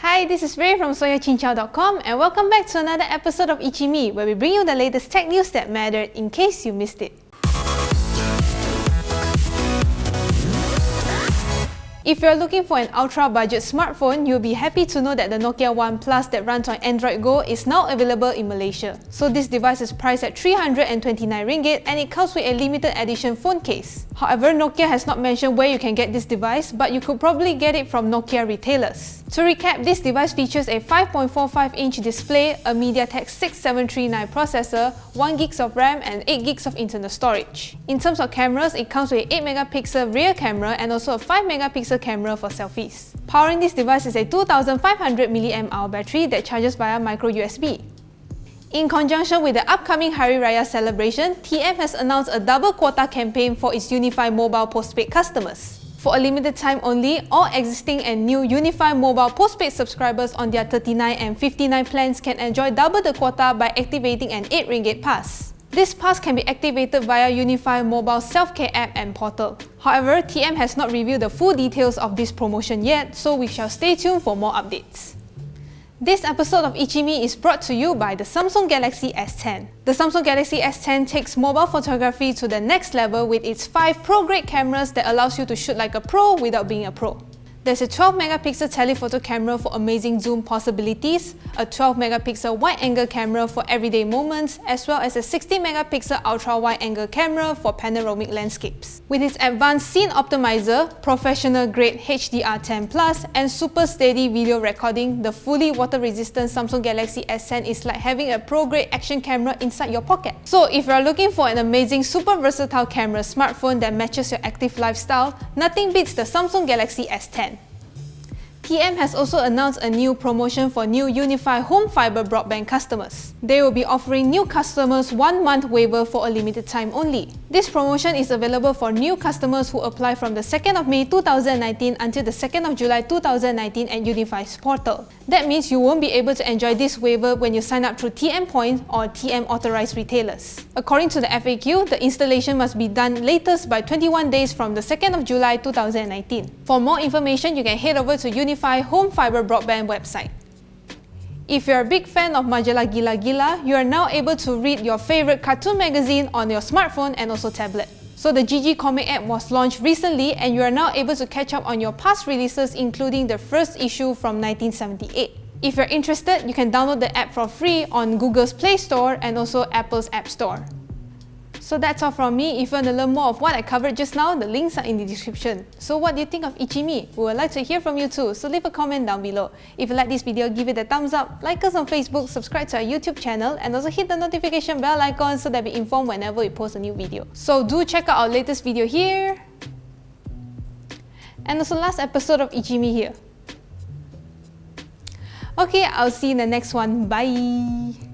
Hi, this is Ray from soyachinchao.com and welcome back to another episode of ICYMI, where we bring you the latest tech news that mattered in case you missed it. If you're looking for an ultra-budget smartphone, you'll be happy to know that the Nokia One Plus that runs on Android Go is now available in Malaysia. So this device is priced at RM329 and it comes with a limited edition phone case. However, Nokia has not mentioned where you can get this device, but you could probably get it from Nokia retailers. To recap, this device features a 5.45-inch display, a MediaTek 6739 processor, 1GB of RAM and 8GB of internal storage. In terms of cameras, it comes with an 8MP rear camera and also a 5MP camera for selfies. Powering this device is a 2500 mAh battery that charges via micro USB. In conjunction with the upcoming Hari Raya celebration, TM has announced a double quota campaign for its Unifi mobile postpaid customers. For a limited time only, all existing and new Unifi mobile postpaid subscribers on their 39 and 59 plans can enjoy double the quota by activating an RM8 pass. This pass can be activated via Unifi Mobile Self-Care app and portal. However, TM has not revealed the full details of this promotion yet, so we shall stay tuned for more updates. This episode of ICYMI is brought to you by the Samsung Galaxy S10. The Samsung Galaxy S10 takes mobile photography to the next level with its 5 pro-grade cameras that allows you to shoot like a pro without being a pro. There's a 12MP telephoto camera for amazing zoom possibilities, a 12MP wide-angle camera for everyday moments, as well as a 60MP ultra-wide-angle camera for panoramic landscapes. With its Advanced Scene Optimiser, professional-grade HDR10+, and super steady video recording, the fully water-resistant Samsung Galaxy S10 is like having a pro-grade action camera inside your pocket. So if you're looking for an amazing, super versatile camera smartphone that matches your active lifestyle, nothing beats the Samsung Galaxy S10. TM has also announced a new promotion for new Unifi Home Fibre Broadband customers. They will be offering new customers 1-month waiver for a limited time only. This promotion is available for new customers who apply from the 2nd of May 2019 until the 2nd of July 2019 at Unifi's portal. That means you won't be able to enjoy this waiver when you sign up through TM Points or TM authorized retailers. According to the FAQ, the installation must be done latest by 21 days from the 2nd of July 2019. For more information, you can head over to Unifi Home Fibre Broadband website. If you're a big fan of Majalah Gila-Gila, you are now able to read your favorite cartoon magazine on your smartphone and also tablet. So the GG Comic app was launched recently and you are now able to catch up on your past releases, including the first issue from 1978. If you're interested, you can download the app for free on Google's Play Store and also Apple's App Store. So that's all from me. If you want to learn more of what I covered just now, the links are in the description. So what do you think of ICYMI? We would like to hear from you too, so leave a comment down below. If you like this video, give it a thumbs up, like us on Facebook, subscribe to our YouTube channel, and also hit the notification bell icon so that you'll be informed whenever we post a new video. So do check out our latest video here, and also last episode of ICYMI here. Okay, I'll see you in the next one. Bye!